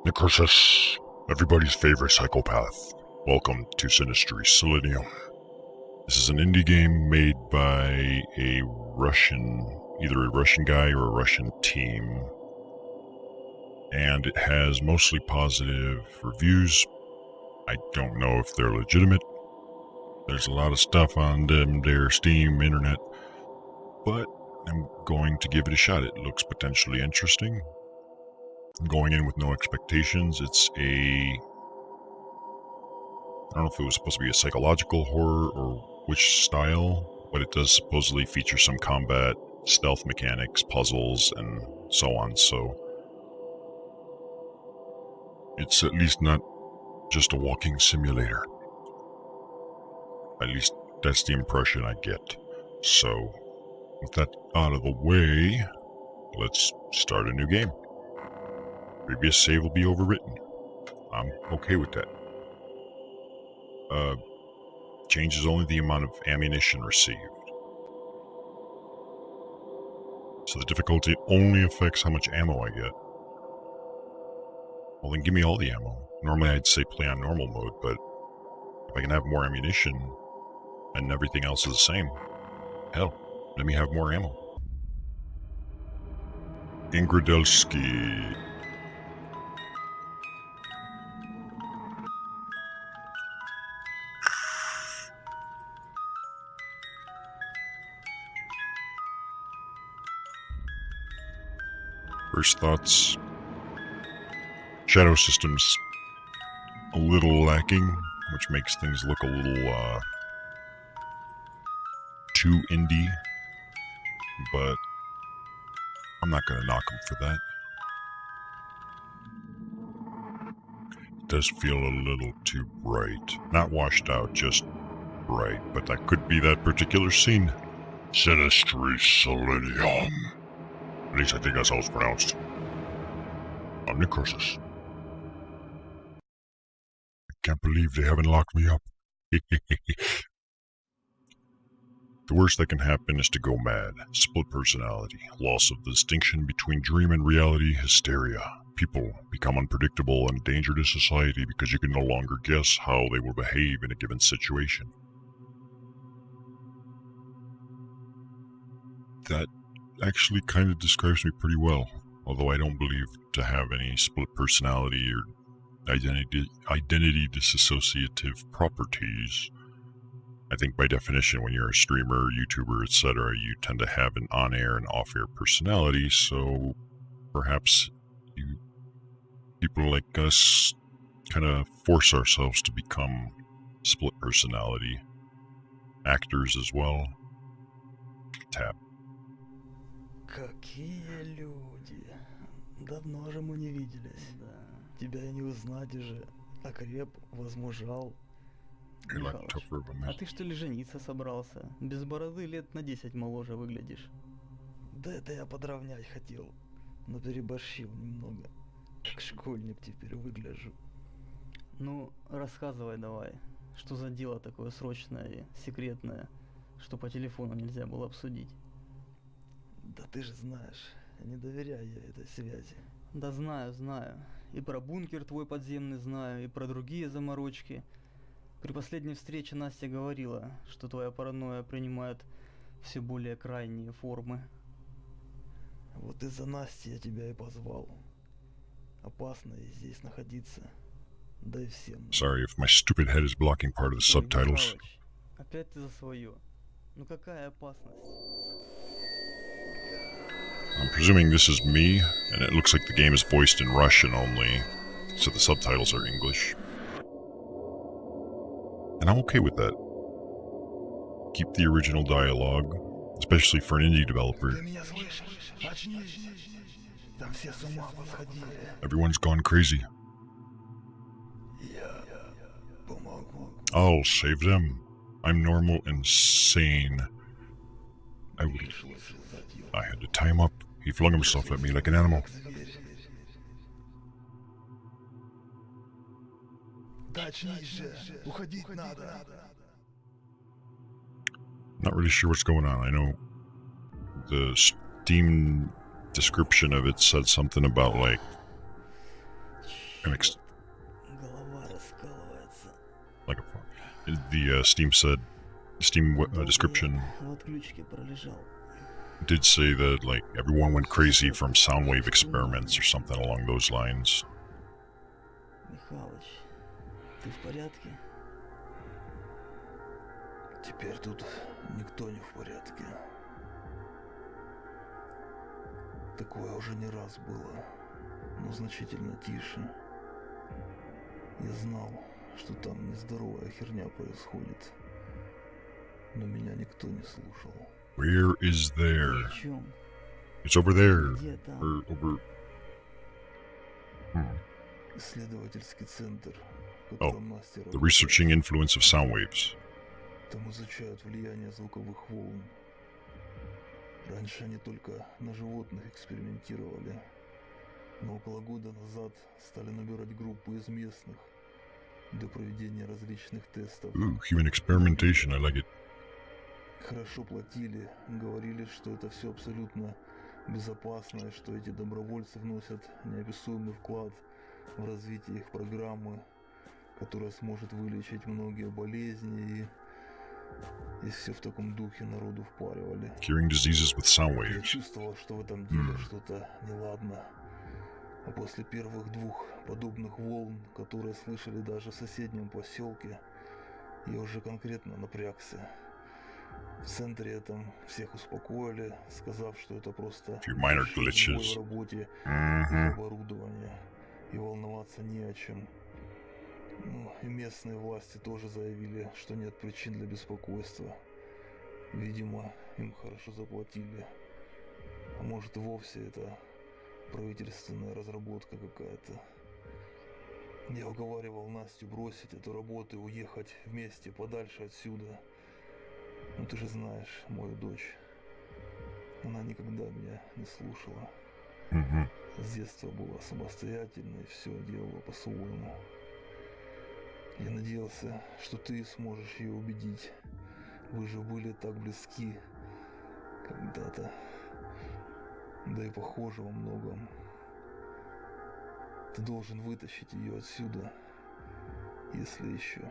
Necroxix, everybody's favorite psychopath. Welcome to Sinistry Silinium. This is an indie game made by a either a Russian guy or a Russian team. And it has mostly positive reviews. I don't know if they're legitimate. There's a lot of stuff on their Steam internet. But I'm going to give it a shot. It looks potentially interesting. I'm going in with no expectations. It's I don't know if it was supposed to be a psychological horror or which style, but it does supposedly feature some combat, stealth mechanics, puzzles, and so on, so it's at least not just a walking simulator. At least that's the impression I get. So, with that out of the way, let's start a new game. Previous save will be overwritten. I'm okay with that. Changes only the amount of ammunition received. So the difficulty only affects how much ammo I get. Well, then give me all the ammo. Normally I'd say play on normal mode, but if I can have more ammunition and everything else is the same, hell, let me have more ammo. Ingradelsky. First thoughts. Shadow system's a little lacking, which makes things look a little too indie, but I'm not gonna knock them for that. It does feel a little too bright. Not washed out, just bright, but that could be that particular scene. Sinistry Silinium. At least I think that's how it's pronounced. I'm Necroxix. I can't believe they haven't locked me up. The worst that can happen is to go mad. Split personality. Loss of the distinction between dream and reality. Hysteria. People become unpredictable and a danger to society because you can no longer guess how they will behave in a given situation. That actually kind of describes me pretty well, although I don't believe to have any split personality or identity dissociative properties. I think by definition when you're a streamer, YouTuber, etc., you tend to have an on-air and off-air personality, so perhaps people like us kind of force ourselves to become split personality. Actors as well. Tap. Какие люди. Давно же мы не виделись. Да. Тебя и не узнать уже. Окреп, возмужал. Михалыч, а ты что ли жениться собрался? Без бороды лет на 10 моложе выглядишь. Да это я подровнять хотел, но переборщил немного. Как школьник теперь выгляжу. Ну, рассказывай давай, что за дело такое срочное и секретное, что по телефону нельзя было обсудить. Да ты же знаешь, не доверяю я этой связи. Да знаю. И про бункер твой подземный знаю, и про другие заморочки. При последней встрече Настя говорила, что твоя паранойя принимает все более крайние формы. Вот из-за Насти я тебя и позвал. Опасно и здесь находиться. Да и всем. Sorry if my stupid head is blocking part of the subtitles. Опять ты за свое. Ну какая опасность? I'm presuming this is me, and it looks like the game is voiced in Russian only, so the subtitles are English. And I'm okay with that. Keep the original dialogue, especially for an indie developer. Everyone's gone crazy. I'll save them. I'm normal and sane. I had to tie him up. He flung himself at me like an animal. Not really sure what's going on. I know the Steam description of it said something about like Like the Steam description did say that, like, everyone went crazy from soundwave experiments or something along those lines. Михалыч, ты в порядке? Теперь тут никто не в порядке. Такое уже не раз было, но значительно тише. Я знал, что там нездоровая херня происходит, но меня никто не слушал. Where is there? It's over there. Or over... Исследовательский центр, the researching influence of sound waves. Там изучают влияние звуковых волн. Раньше они только на животных экспериментировали, но около года назад стали набирать группы из местных для проведения различных тестов. Human experimentation, I like it. Хорошо платили, говорили, что это все абсолютно безопасно, и что эти добровольцы вносят неописуемый вклад в развитие их программы, которая сможет вылечить многие болезни, и все в таком духе народу впаривали. Curing diseases with sound waves. Я чувствовал, что в этом деле что-то неладно. А после первых двух подобных волн, которые слышали даже в соседнем поселке, я уже конкретно напрягся. В центре этом всех успокоили, сказав, что это просто minor glitches в работе оборудования, и волноваться не о чем. Ну, и местные власти тоже заявили, что нет причин для беспокойства. Видимо, им хорошо заплатили. А может, и вовсе это правительственная разработка какая-то. Я уговаривал Настю бросить эту работу и уехать вместе подальше отсюда. Ну ты же знаешь, мою дочь. Она никогда меня не слушала. С детства была самостоятельной, все делала по-своему. Я надеялся, что ты сможешь ее убедить. Вы же были так близки когда-то. Да и похожи во многом. Ты должен вытащить ее отсюда, если еще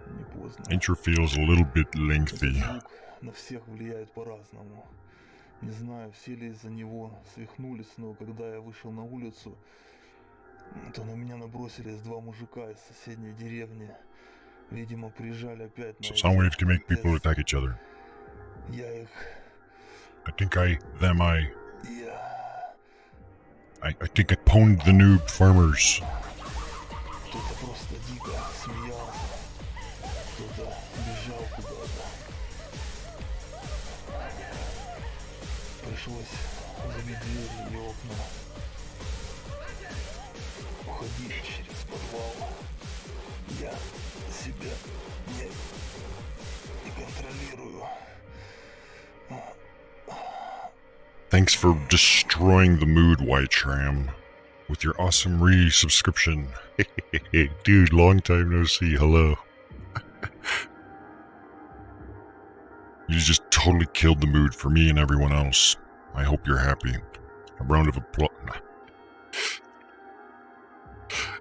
не поздно. Intro feels a little bit lengthy. Звук на всех влияет по-разному. Не знаю, все ли из-за него свихнулись, но когда я вышел на улицу, то на меня набросились два мужика из соседней деревни. Видимо, приезжали опять на... So sound waves can make people attack each other. Я их... I think I think I pwned the noob farmers. Кто-то просто дико смеялся, кто-то бежал куда-то. Пришлось забить двери и окна. Уходить через подвал. Я себя не контролирую. Thanks for destroying the mood, White Tram, with your awesome resubscription. Dude, long time no see. Hello. You just totally killed the mood for me and everyone else. I hope you're happy. A round of applause.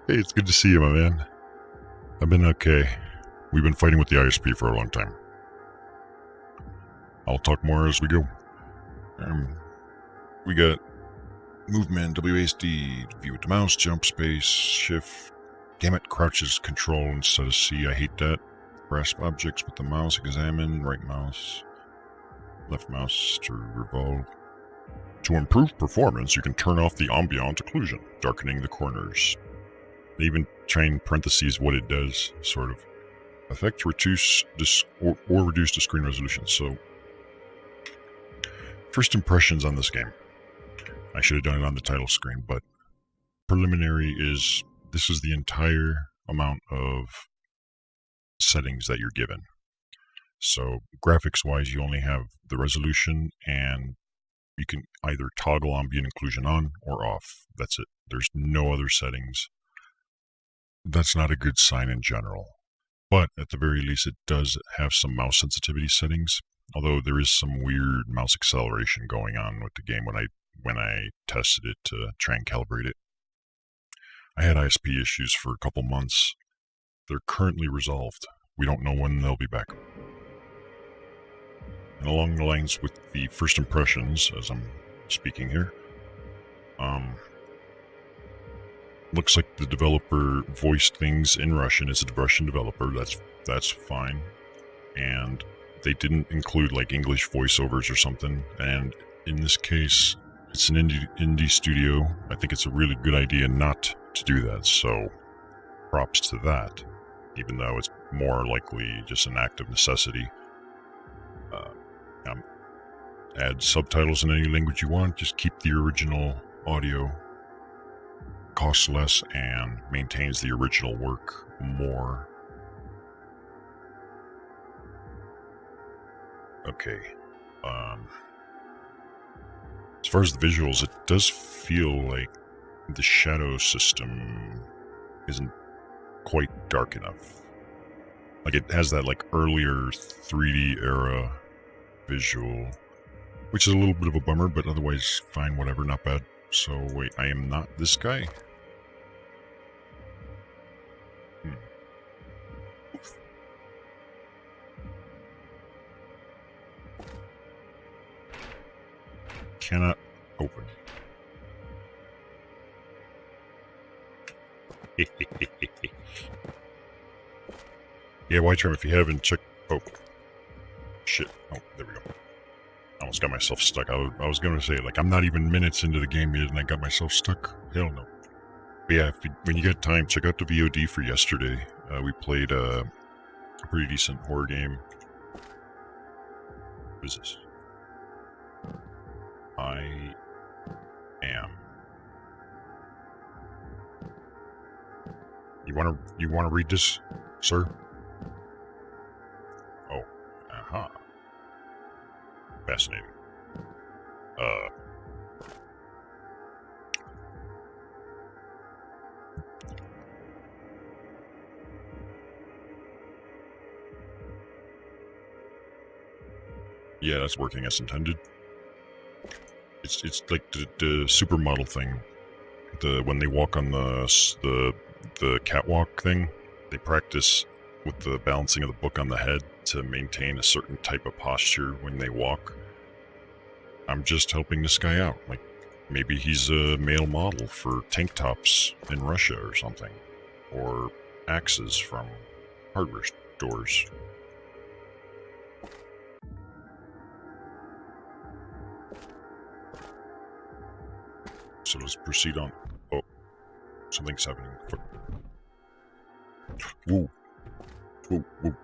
Hey, it's good to see you, my man. I've been okay. We've been fighting with the ISP for a long time. I'll talk more as we go. We got movement, WASD, view with the mouse, jump space, shift. Damn it, crouch is control instead of C. I hate that. Grasp objects with the mouse, examine, right mouse, left mouse to revolve. To improve performance, you can turn off the ambient occlusion, darkening the corners. They even try in parentheses what it does, sort of. Effect reduce or reduce the screen resolution. So, first impressions on this game. I should have done it on the title screen, but preliminary is this is the entire amount of settings that you're given. So graphics wise, you only have the resolution, and you can either toggle ambient occlusion on or off. That's it. There's no other settings. That's not a good sign in general, but at the very least it does have some mouse sensitivity settings, although there is some weird mouse acceleration going on with the game when I tested it to try and calibrate it. I had ISP issues for a couple months. They're currently resolved. We don't know when they'll be back. And along the lines with the first impressions, as I'm speaking here, looks like the developer voiced things in Russian. It's a Russian developer. That's fine. And they didn't include like English voiceovers or something. And in this case, it's an indie studio. I think it's a really good idea not to do that. So props to that, even though it's more likely just an act of necessity. Add subtitles in any language you want. Just keep the original audio. Costs less and maintains the original work more. Okay. As far as the visuals, it does feel like the shadow system isn't quite dark enough. Like it has that like earlier 3D era visual, which is a little bit of a bummer, but otherwise fine, whatever, not bad. So wait, I am not this guy? Cannot open. Yeah, why try if you haven't checked? Oh, shit. Oh, there we go. I almost got myself stuck. I was going to say, like, I'm not even minutes into the game yet and I got myself stuck. Hell no. But yeah, when you get time, check out the VOD for yesterday. We played a pretty decent horror game. What is this? I am. You wanna read this, sir? Oh, aha. Fascinating. Yeah, that's working as intended. It's like the supermodel thing. When they walk on the catwalk thing, they practice with the balancing of the book on the head to maintain a certain type of posture when they walk. I'm just helping this guy out. Like, maybe he's a male model for tank tops in Russia or something. Or axes from hardware stores. So let's proceed on. Oh, something's happening. Whoa. Whoa, whoa.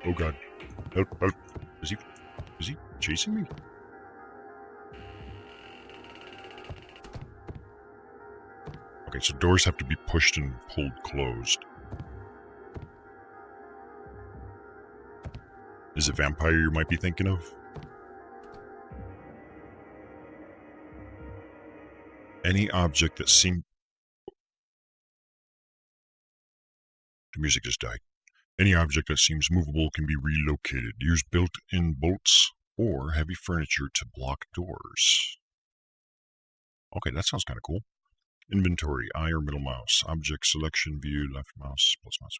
Oh god. Help, help. Is he chasing me? Okay, so doors have to be pushed and pulled closed. Is it vampire you might be thinking of? Any object that seems... The music just died. Any object that seems movable can be relocated. Use built-in bolts or heavy furniture to block doors. Okay, that sounds kind of cool. Inventory, I or middle mouse. Object selection, view, left mouse, plus mouse.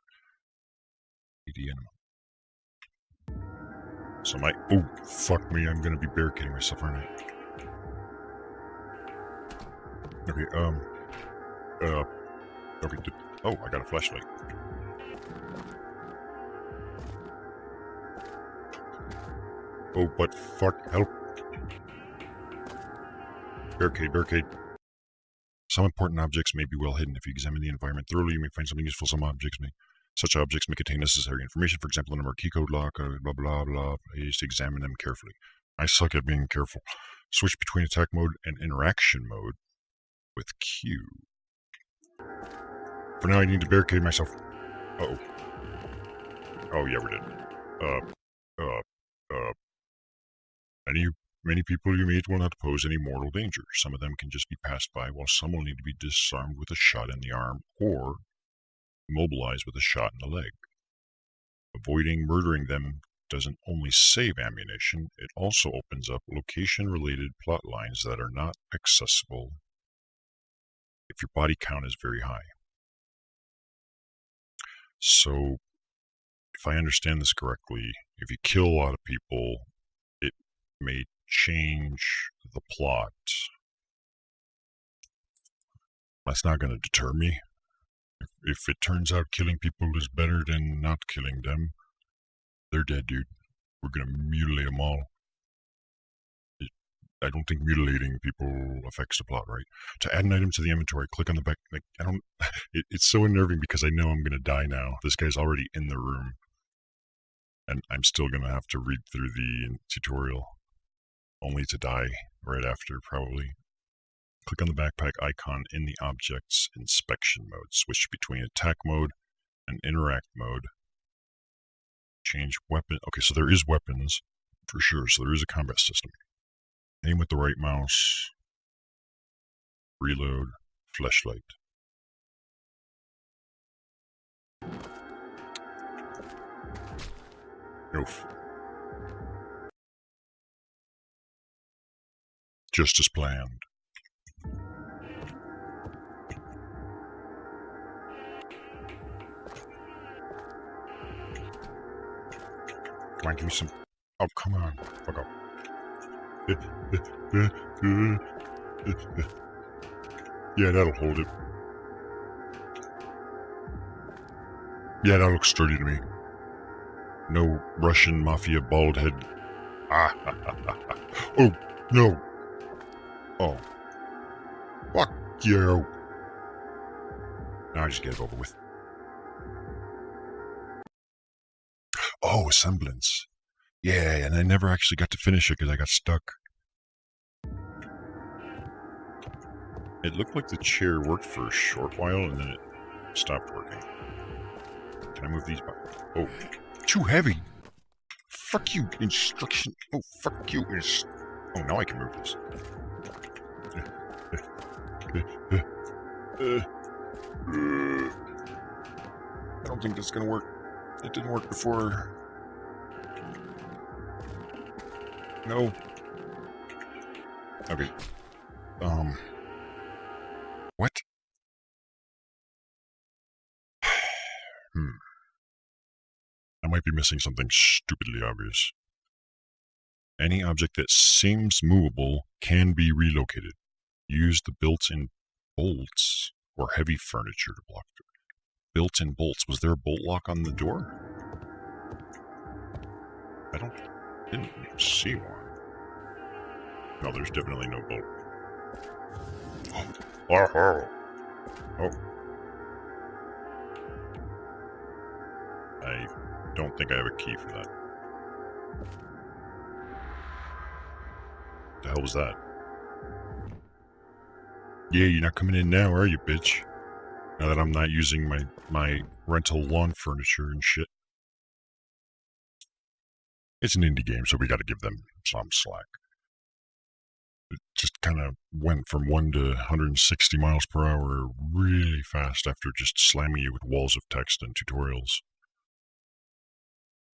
So oh, fuck me, I'm gonna be barricading myself, aren't I? Okay, okay, oh, I got a flashlight. Oh, but fuck, help. Barricade. Some important objects may be well hidden. If you examine the environment thoroughly, you may find something useful. Such objects may contain necessary information. For example, a number, key code, lock, blah, blah, blah. Please examine them carefully. I suck at being careful. Switch between attack mode and interaction mode with Q. For now, I need to barricade myself. Uh-oh. Oh, yeah, we're dead. Many people you meet will not pose any mortal danger. Some of them can just be passed by, while some will need to be disarmed with a shot in the arm or immobilized with a shot in the leg. Avoiding murdering them doesn't only save ammunition, it also opens up location-related plot lines that are not accessible if your body count is very high. So, if I understand this correctly, if you kill a lot of people, it may change the plot. That's not going to deter me. If it turns out killing people is better than not killing them, they're dead, dude. We're going to mutilate them all. I don't think mutilating people affects the plot, right? To add an item to the inventory, click on the back. Like, I don't. It's so unnerving because I know I'm going to die now. This guy's already in the room. And I'm still going to have to read through the tutorial, only to die right after, probably. Click on the backpack icon in the object's inspection mode. Switch between attack mode and interact mode. Change weapon. Okay, so there is weapons, for sure, so there is a combat system. Aim with the right mouse. Reload. Flashlight. Oof. Just as planned. Come on, give me some. Oh, come on. Fuck off. Yeah, that'll hold it. Yeah, that looks sturdy to me. No Russian mafia bald head. Ah, oh, no. Oh. Fuck you. Now I just get it over with. Oh, semblance. Yeah, and I never actually got to finish it because I got stuck. It looked like the chair worked for a short while and then it stopped working. Can I move these buttons? Oh, too heavy. Fuck you, instruction. Oh, fuck you. Oh, now I can move this. I don't think that's gonna work. It didn't work before. No. Okay. What? I might be missing something stupidly obvious. Any object that seems movable can be relocated. Use the built-in bolts or heavy furniture to block it. Built-in bolts. Was there a bolt lock on the door? Didn't see one. No, there's definitely no bolt. Oh. I don't think I have a key for that. The hell was that? Yeah, you're not coming in now, are you, bitch? Now that I'm not using my rental lawn furniture and shit. It's an indie game, so we gotta give them some slack. It just kind of went from 1 to 160 miles per hour really fast after just slamming you with walls of text and tutorials.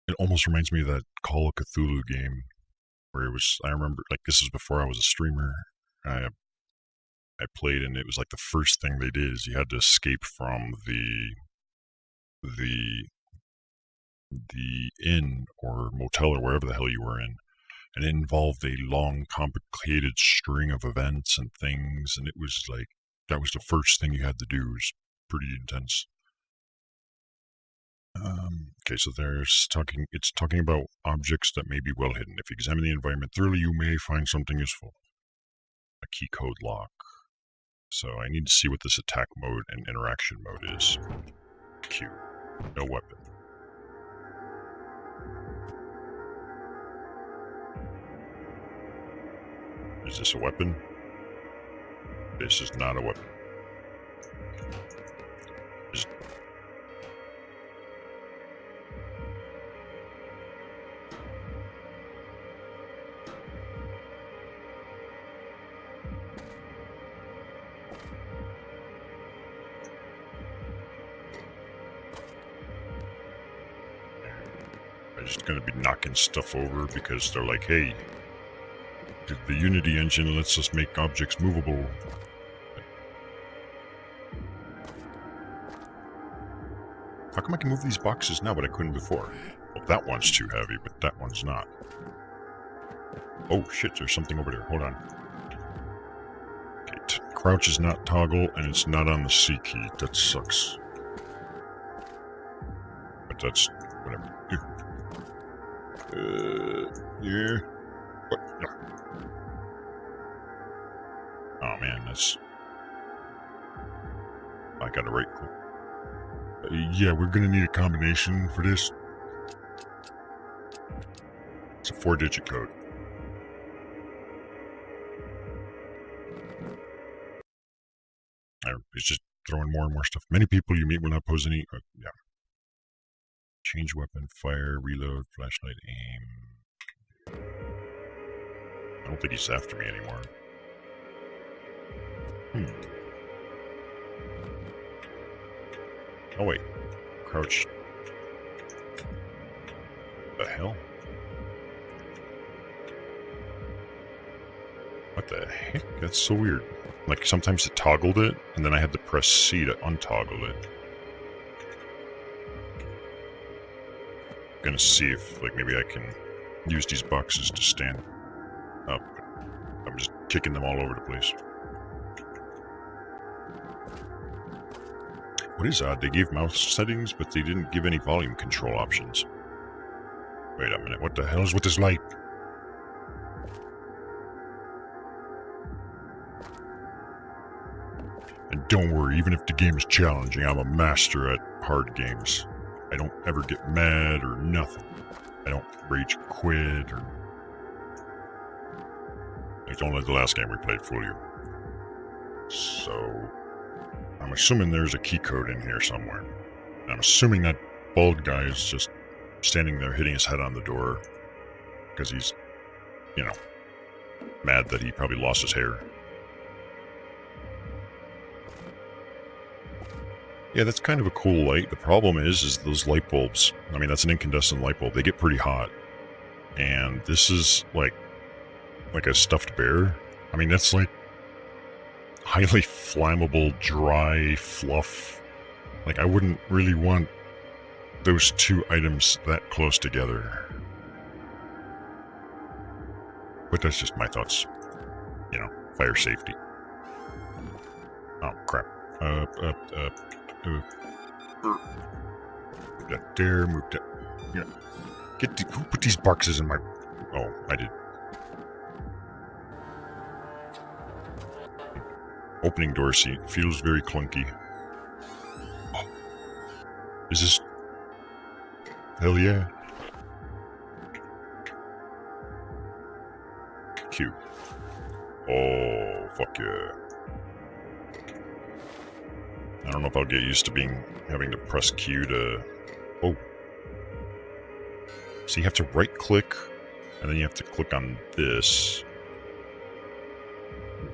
It almost reminds me of that Call of Cthulhu game where it was, I remember, like, this was before I was a streamer. I played, and it was like the first thing they did is you had to escape from the inn or motel or wherever the hell you were in. And it involved a long, complicated string of events and things, and it was like, that was the first thing you had to do. It was pretty intense. Okay, so it's talking about objects that may be well hidden. If you examine the environment thoroughly, you may find something useful. A key code lock. So I need to see what this attack mode and interaction mode is. Q. No weapon. Is this a weapon? This is not a weapon. I just gonna be knocking stuff over because they're like, hey, the Unity engine lets us make objects movable. How come I can move these boxes now, but I couldn't before? Well, that one's too heavy, but that one's not. Oh shit, there's something over there. Hold on. Okay, crouch is not toggle, and it's not on the C key. That sucks. But that's whatever. Yeah. What? No. Oh man, that's... I gotta right click. Yeah, we're gonna need a combination for this. It's a 4-digit code. It's just throwing more and more stuff. Many people you meet will not pose any... yeah. Change weapon, fire, reload, flashlight, aim. I don't think he's after me anymore. Oh wait. Crouch. The hell? What the heck? That's so weird. Like sometimes it toggled it, and then I had to press C to untoggle it. Gonna see if, like, maybe I can use these boxes to stand up. I'm just kicking them all over the place. What is odd? They gave mouse settings, but they didn't give any volume control options. Wait a minute, what the hell is with this light? And don't worry, even if the game is challenging, I'm a master at hard games. I don't ever get mad or nothing. I don't rage quit or... Like, don't let the last game we played fool you. So... I'm assuming there's a key code in here somewhere. I'm assuming that bald guy is just standing there hitting his head on the door. Because he's, you know, mad that he probably lost his hair. Yeah, that's kind of a cool light. The problem is those light bulbs. I mean, that's an incandescent light bulb. They get pretty hot. And this is like a stuffed bear. I mean, that's like highly flammable, dry fluff. Like, I wouldn't really want those two items that close together. But that's just my thoughts. You know, fire safety. Oh, crap. Move that there, move that. Yeah. Who put these boxes in my... Oh, I did. Opening door seat feels very clunky. Oh. Is this... Hell yeah. Q. Oh, fuck yeah. I don't know if I'll get used to having to press Q to... Oh. So you have to right click, and then you have to click on this.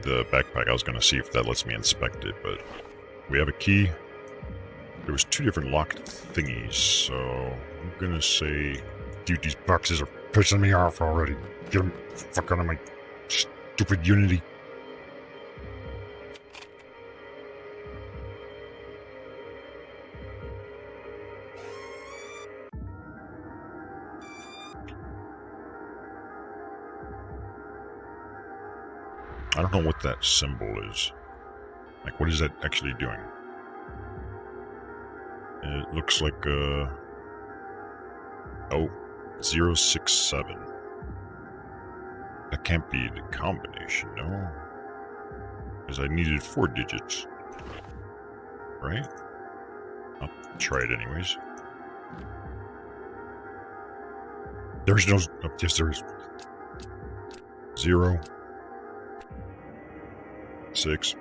The backpack, I was going to see if that lets me inspect it, but we have a key. There was 2 different locked thingies, so I'm going to say... Dude, these boxes are pissing me off already. Get them fuck out of my stupid Unity. I don't know what that symbol is. Like, what is that actually doing? It looks like, oh, 067. That can't be the combination, no? Because I needed 4 digits. Right? I'll try it anyways. There's no... Oh, yes, there is. 0... 6.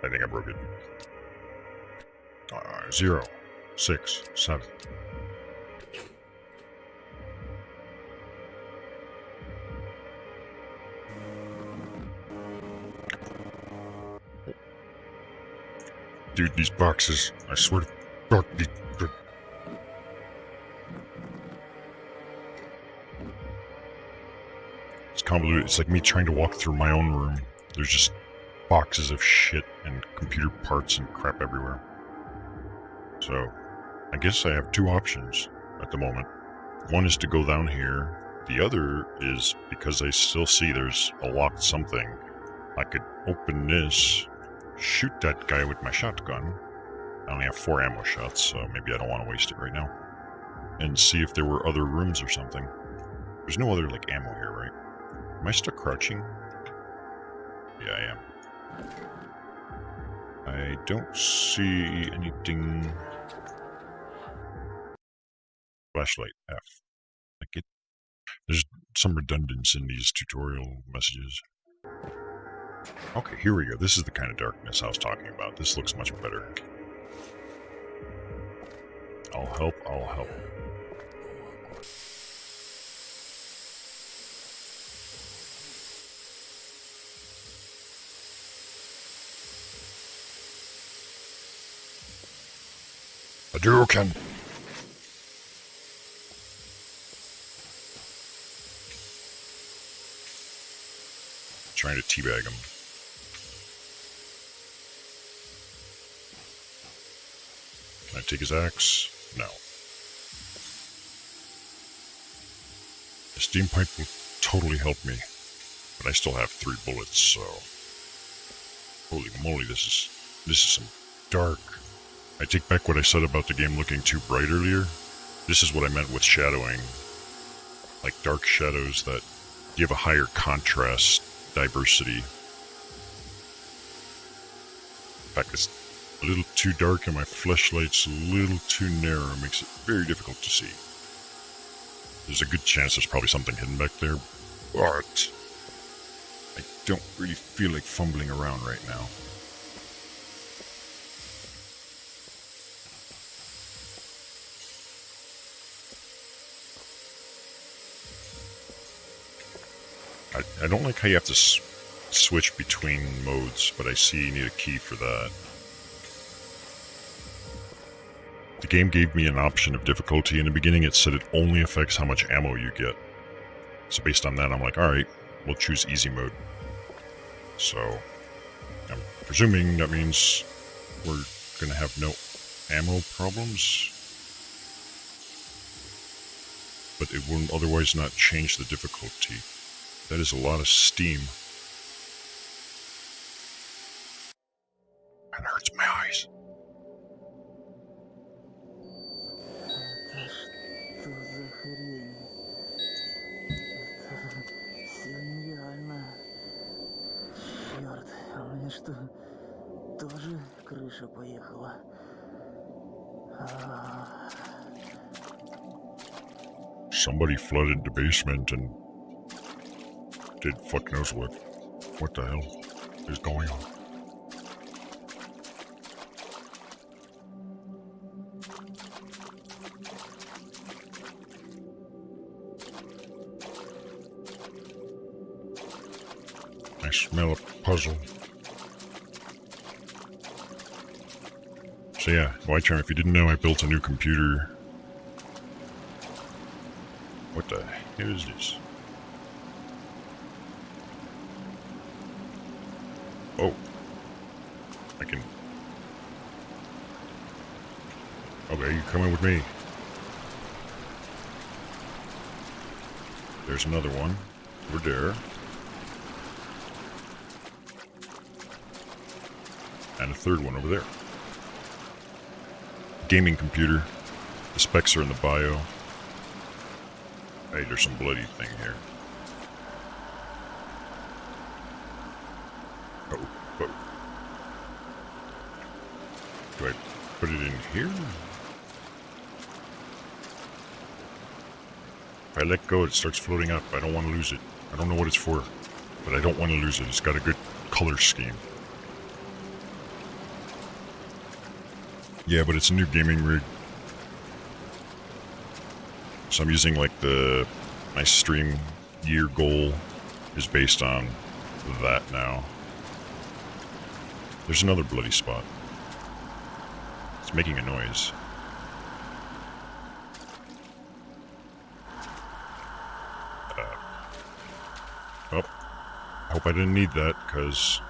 I think I broke it. 0, 6, 7. Dude, these boxes, I swear to It's convoluted. It's like me trying to walk through my own room. There's just boxes of shit and computer parts and crap everywhere. So, I guess I have two options at the moment. One is to go down here. The other is, because I still see there's a locked something, I could open this, shoot that guy with my shotgun. I only have 4 ammo shots, so maybe I don't want to waste it right now. And see if there were other rooms or something. There's no other, like, ammo here, right? Am I stuck crouching? Yeah, I am. I don't see anything. Flashlight F. Like it. There's some redundance in these tutorial messages. Okay, here we go. This is the kind of darkness I was talking about. This looks much better. I'll help, I'll help. Hadouken! Trying to teabag him. Can I take his axe? No. The steam pipe will totally help me, but I still have 3 bullets, so... Holy moly, this is some dark... I take back what I said about the game looking too bright earlier. This is what I meant with shadowing. Like dark shadows that give a higher contrast diversity. In fact, it's a little too dark and my flashlight's a little too narrow. It makes it very difficult to see. There's a good chance there's probably something hidden back there, but I don't really feel like fumbling around right now. I don't like how you have to switch between modes, but I see you need a key for that. The game gave me an option of difficulty. In the beginning it said it only affects how much ammo you get. So based on that I'm like, alright, we'll choose easy mode. So, I'm presuming that means we're gonna have no ammo problems. But it will otherwise not change the difficulty. That is a lot of steam. And hurts my eyes. Это что за хрень? Это все нереально. Черт, а у меня что, тоже крыша поехала? Somebody flooded the basement and did fuck knows what. What the hell is going on? I smell a puzzle. So yeah, White Charm, if you didn't know, I built a new computer. What the hell is this? Oh. I can... Okay, you coming with me. There's another one. We're there. And a third one over there. Gaming computer. The specs are in the bio. Hey, there's some bloody thing here. Oh, oh. Do I put it in here? If I let go, it starts floating up. I don't want to lose it. I don't know what it's for, but I don't want to lose it. It's got a good color scheme. Yeah, but it's a new gaming rig. So I'm using like my stream year goal is based on that now. There's another bloody spot. It's making a noise. Oh, I hope I didn't need that, because...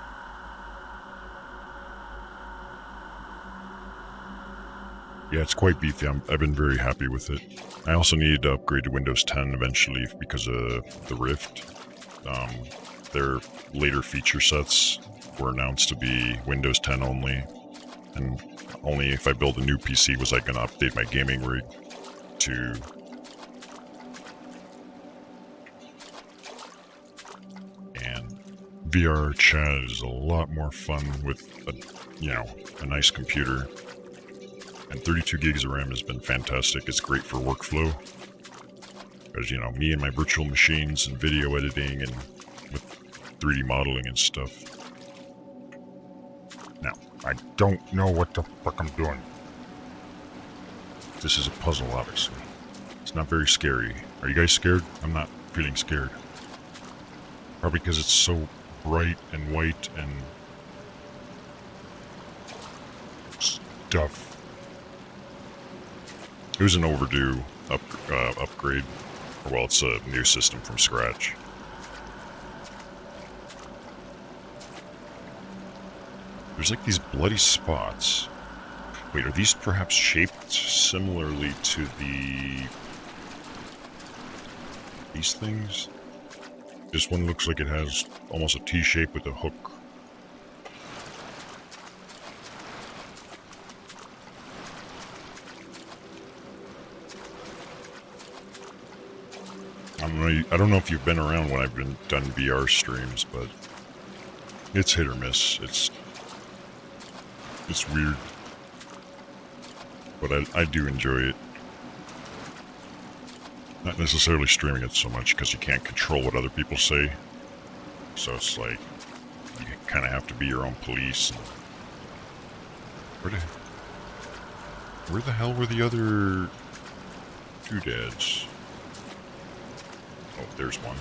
yeah, it's quite beefy. I've been very happy with it. I also need to upgrade to Windows 10 eventually because of the Rift. Their later feature sets were announced to be Windows 10 only, and only if I build a new PC was I going to update my gaming rig to... and VR chat is a lot more fun with a nice computer. And 32 gigs of RAM has been fantastic. It's great for workflow. Because, me and my virtual machines and video editing and with 3D modeling and stuff. Now, I don't know what the fuck I'm doing. This is a puzzle, obviously. It's not very scary. Are you guys scared? I'm not feeling scared. Probably because it's so bright and white and... stuff. It was an overdue upgrade. Well, it's a new system from scratch. There's like these bloody spots. Wait, are these perhaps shaped similarly to these things? This one looks like it has almost a T shape with a hook. I don't know if you've been around when I've done VR streams, but it's hit or miss. It's weird, but I do enjoy it. Not necessarily streaming it so much because you can't control what other people say. So it's like you kind of have to be your own police. And where the hell were the other doodads? Oh, there's one.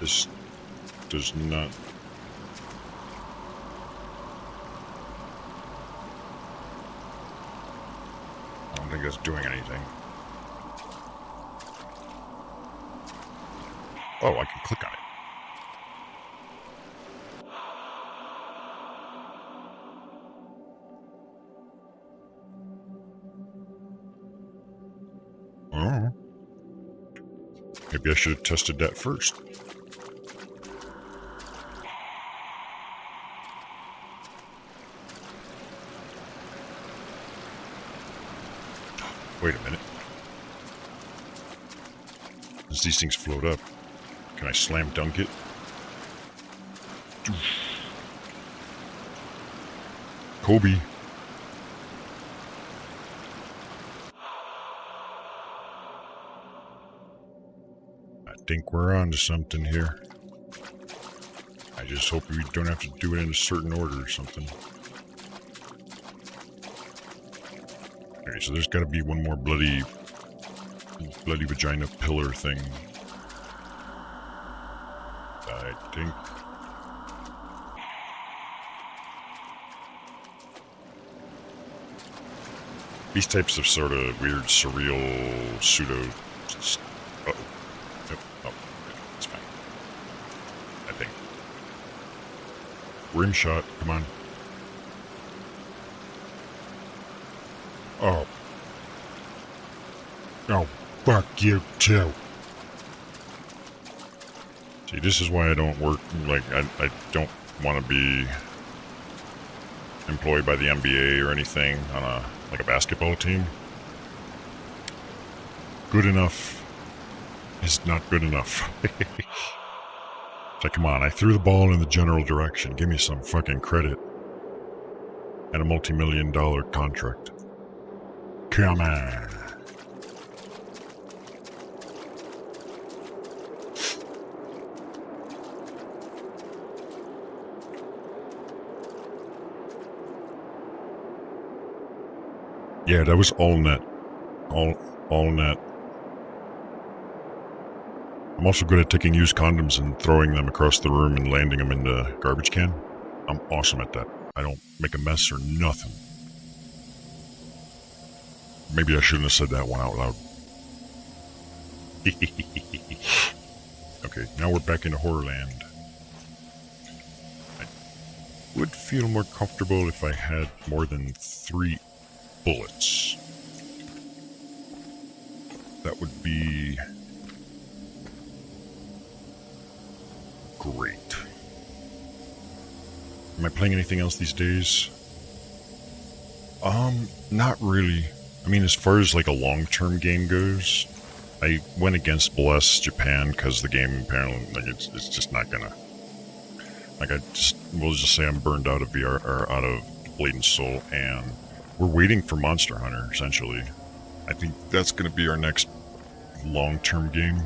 This does not... I don't think that's doing anything. Oh, I can click on it. Oh. Maybe I should have tested that first. Wait a minute. As these things float up, can I slam dunk it? Kobe. I think we're on to something here. I just hope we don't have to do it in a certain order or something. Okay, so there's got to be one more bloody vagina pillar thing. I think. These types of sort of weird, surreal, pseudo... Uh-oh. Yep. Oh, it's fine. I think. Rim shot, come on. Oh. Oh, fuck you too. See, this is why I don't work, like, I don't want to be employed by the NBA or anything on a basketball team. Good enough is not good enough. It's like, come on, I threw the ball in the general direction. Give me some fucking credit. And a multi-million-dollar contract. Come on. Yeah, that was all net. All net. I'm also good at taking used condoms and throwing them across the room and landing them in the garbage can. I'm awesome at that. I don't make a mess or nothing. Maybe I shouldn't have said that one out loud. Okay, now we're back into Horrorland. I would feel more comfortable if I had more than 3 bullets. That would be great. Am I playing anything else these days? Not really. I mean, as far as like a long-term game goes, I went against Bless Japan because the game apparently, like, it's just not gonna. Like, we'll just say I'm burned out of VR or out of Blade and Soul, and we're waiting for Monster Hunter. Essentially, I think that's gonna be our next long-term game.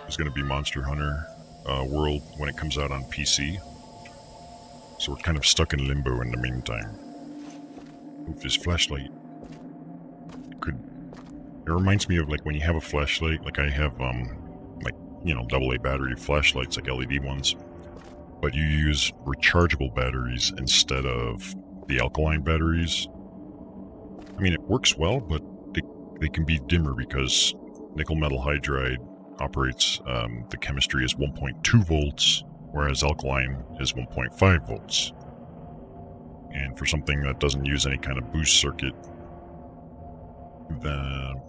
It's gonna be Monster Hunter World when it comes out on PC. So we're kind of stuck in limbo in the meantime. Oof, this flashlight. It reminds me of like when you have a flashlight, like I have like, you know, AA battery flashlights, like LED ones. But you use rechargeable batteries instead of the alkaline batteries. I mean, it works well, but they can be dimmer because nickel metal hydride operates, the chemistry is 1.2 volts, whereas alkaline is 1.5 volts. And for something that doesn't use any kind of boost circuit, the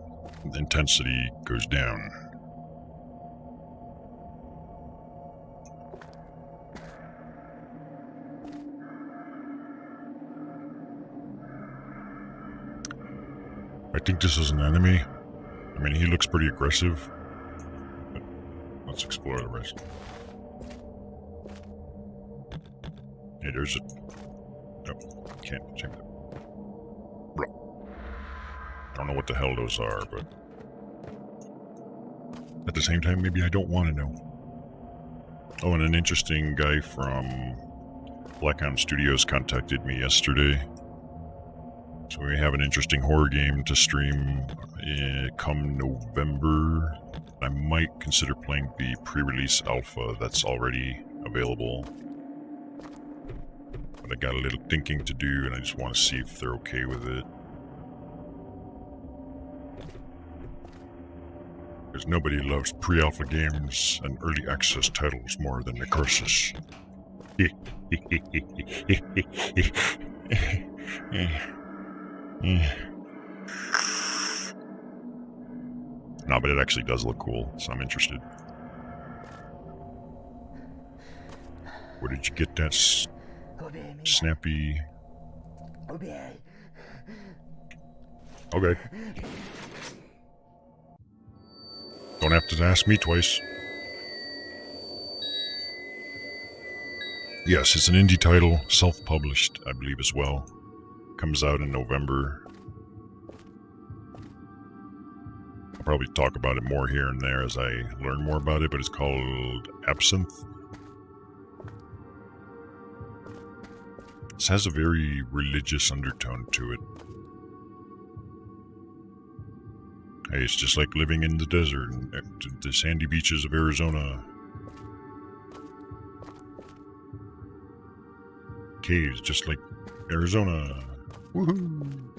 intensity goes down. I think this is an enemy. I mean, he looks pretty aggressive. But let's explore the rest. Hey, there's a... Nope, can't check that. I don't know what the hell those are, but... At the same time, maybe I don't want to know. Oh, and an interesting guy from Blackhound Studios contacted me yesterday. So we have an interesting horror game to stream come November. I might consider playing the pre-release alpha that's already available. But I got a little thinking to do, and I just want to see if they're okay with it. Because nobody loves pre-alpha games and early access titles more than Necroxix. No, but it actually does look cool, so I'm interested. Where did you get that snappy... Okay. Don't have to ask me twice. Yes, it's an indie title, self-published, I believe as well. Comes out in November. I'll probably talk about it more here and there as I learn more about it, but it's called Absinthe. This has a very religious undertone to it. Hey, it's just like living in the desert, the sandy beaches of Arizona. Caves, just like Arizona. Woohoo!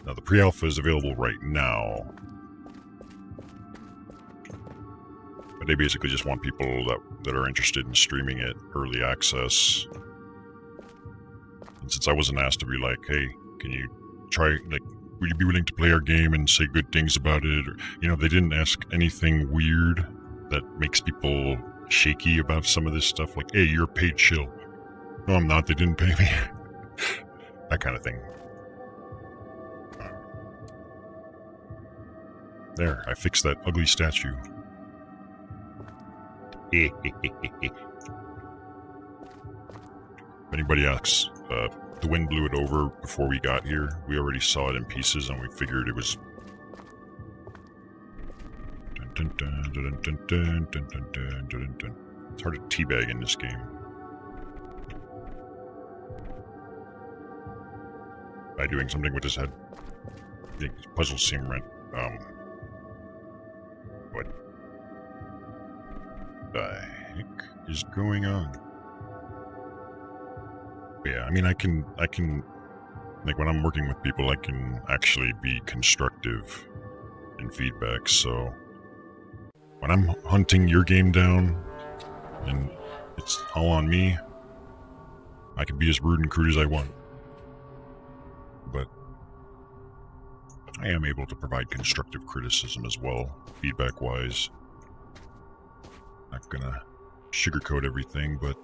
Now, the pre-alpha is available right now. But they basically just want people that are interested in streaming it early access. And since I wasn't asked to be like, hey, can you try, like, would you be willing to play our game and say good things about it? Or, you know, they didn't ask anything weird that makes people shaky about some of this stuff. Like, hey, you're a paid shill. No, I'm not. They didn't pay me. That kind of thing. There, I fixed that ugly statue. If anybody asks, the wind blew it over before we got here. We already saw it in pieces and we figured it was... It's hard to teabag in this game. By doing something with his head. The puzzles seem right. What the heck is going on? Yeah, I mean, I can, like, when I'm working with people, I can actually be constructive and feedback, so when I'm hunting your game down and it's all on me, I can be as rude and crude as I want. But I am able to provide constructive criticism as well, feedback-wise. Not gonna sugarcoat everything, but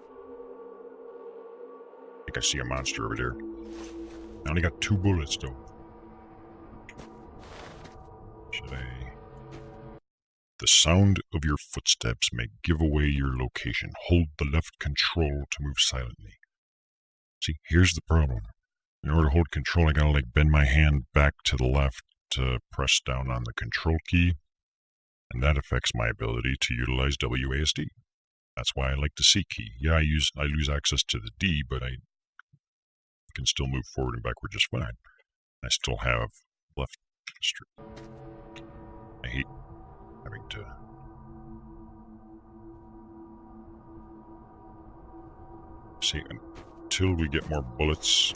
I think I see a monster over there. I only got 2 bullets, though. Should I... The sound of your footsteps may give away your location. Hold the left control to move silently. See, here's the problem. In order to hold control, I gotta like bend my hand back to the left to press down on the control key, and that affects my ability to utilize WASD. That's why I like the C key. Yeah, I lose access to the D, but I can still move forward and backward just fine. I still have left straight. I hate having to... See, until we get more bullets,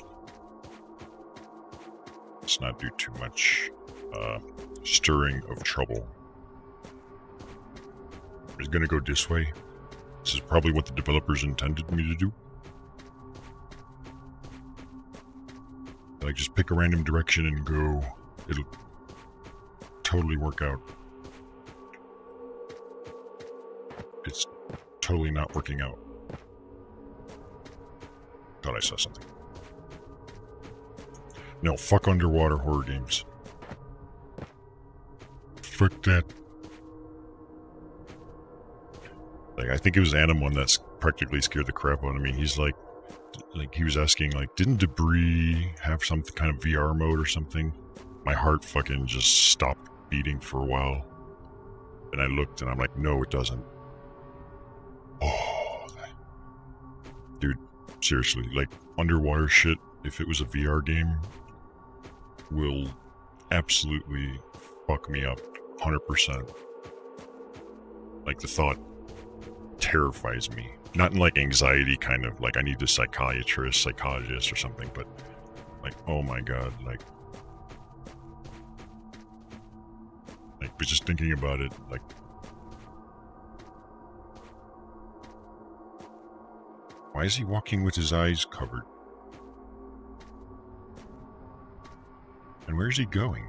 let's not do too much stirring of trouble. It's gonna go this way. This is probably what the developers intended me to do. Like, just pick a random direction and go. It'll totally work out. It's totally not working out. Thought I saw something. No, fuck underwater horror games. Fuck that. Like, I think it was Adam one that's practically scared the crap out of me. He's like he was asking, like, didn't Debris have some kind of VR mode or something? My heart fucking just stopped beating for a while. And I looked and I'm like, no, it doesn't. Oh, dude, seriously, like, underwater shit, if it was a VR game, will absolutely fuck me up 100%. Like, the thought terrifies me. Not in like anxiety kind of, like I need a psychologist or something, but like, oh my god, like but just thinking about it, like, why is he walking with his eyes covered? And where's he going?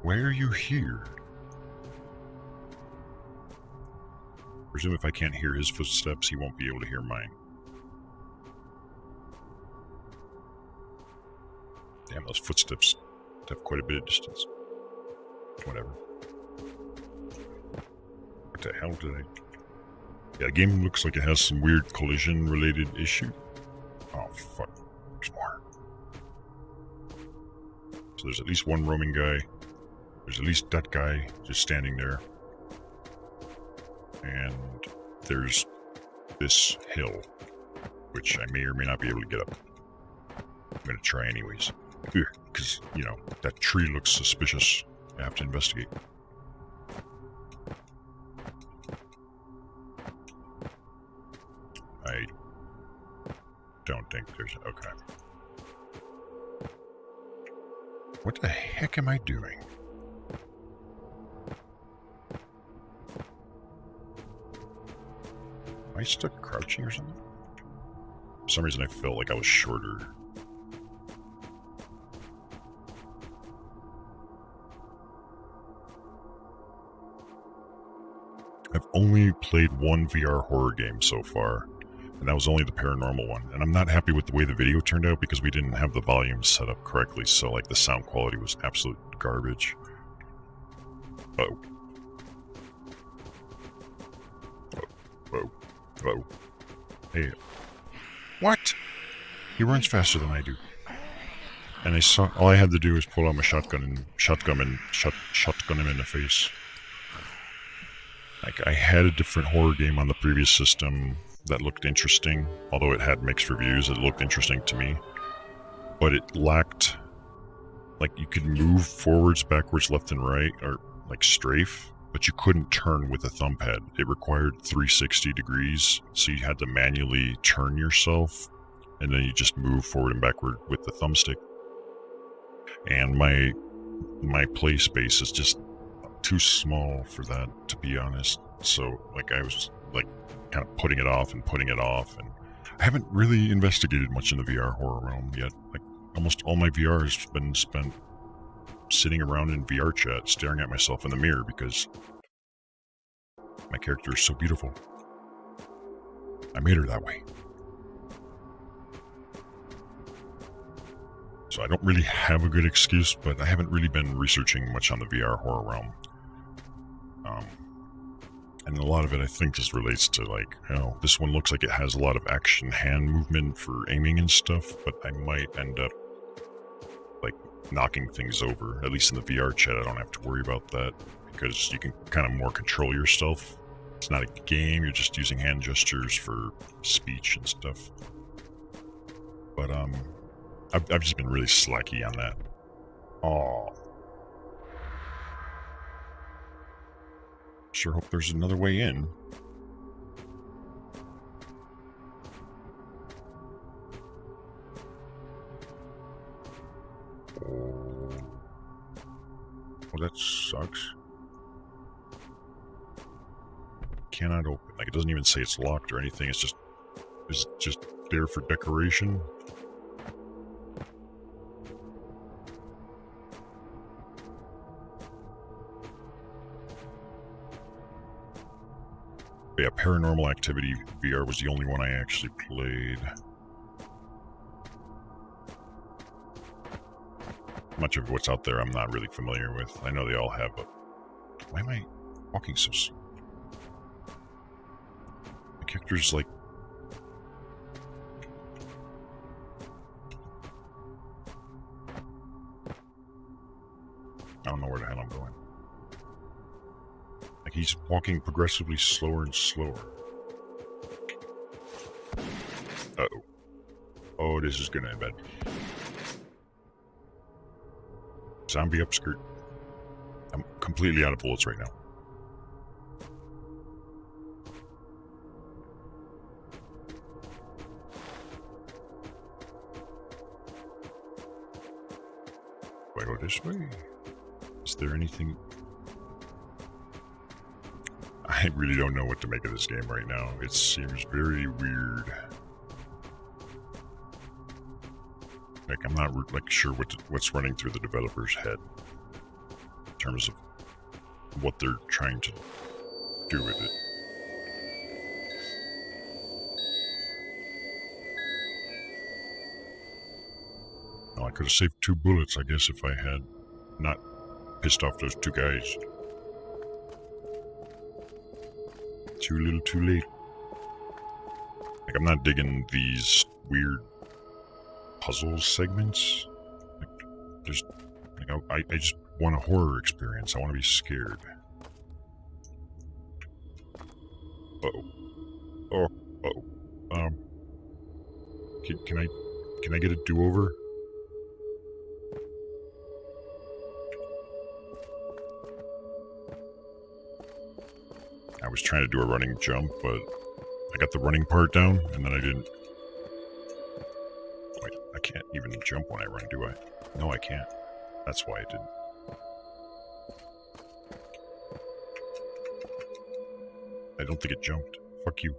Why are you here? I presume if I can't hear his footsteps, he won't be able to hear mine. Damn, those footsteps have quite a bit of distance. Whatever. What the hell did I... Yeah, the game looks like it has some weird collision-related issue. Oh, fuck. There's more. So there's at least one roaming guy. There's at least that guy just standing there. And there's this hill, which I may or may not be able to get up. I'm gonna try anyways. Because, you know, that tree looks suspicious. I have to investigate. I don't think there's... Okay. What the heck am I doing? Am I stuck crouching or something? For some reason I felt like I was shorter. I've only played one VR horror game so far, and that was only the paranormal one. And I'm not happy with the way the video turned out because we didn't have the volume set up correctly, so like the sound quality was absolute garbage. Oh. Whoa. Whoa. Hey. What? He runs faster than I do. And I saw, all I had to do was pull out my shotgun and shotgun him in the face. Like, I had a different horror game on the previous system that looked interesting, although it had mixed reviews. It looked interesting to me, but it lacked, like, you could move forwards, backwards, left and right, or like strafe, but you couldn't turn with a thumb pad. It required 360 degrees, so you had to manually turn yourself, and then you just move forward and backward with the thumbstick. And my play space is just too small for that, to be honest. So, like, I was, like, kind of putting it off, and I haven't really investigated much in the VR horror realm yet. Like, almost all my VR has been spent sitting around in VR chat, staring at myself in the mirror, because my character is so beautiful. I made her that way. So I don't really have a good excuse, but I haven't really been researching much on the VR horror realm. And a lot of it, I think, just relates to, like, you know, this one looks like it has a lot of action hand movement for aiming and stuff, but I might end up, like, knocking things over. At least in the VR chat, I don't have to worry about that, because you can kind of more control yourself. It's not a game, you're just using hand gestures for speech and stuff. But, I've just been really slacky on that. Aww. Sure hope there's another way in. Oh, that sucks. Cannot open. Like, it doesn't even say it's locked or anything. It's just there for decoration. Yeah, Paranormal Activity VR was the only one I actually played. Much of what's out there I'm not really familiar with. I know they all have, but why am I walking so slow? My character's like... I don't know where the hell I'm going. Like, he's walking progressively slower and slower. Uh-oh. Oh, this is gonna end bad. Zombie upskirt. I'm completely out of bullets right now. Do I go this way? Is there anything... I really don't know what to make of this game right now. It seems very weird. Like, I'm not like sure what's running through the developer's head in terms of what they're trying to do with it. Well, I could have saved 2 bullets, I guess, if I had not pissed off those 2 guys. Too little, too late. Like, I'm not digging these weird puzzle segments. Like, there's, like, I just want a horror experience. I want to be scared. Uh-oh. Uh-oh. Can I get a do-over? I was trying to do a running jump, but I got the running part down, and then I didn't. Wait, I can't even jump when I run, do I? No, I can't. That's why I didn't. I don't think it jumped. Fuck you.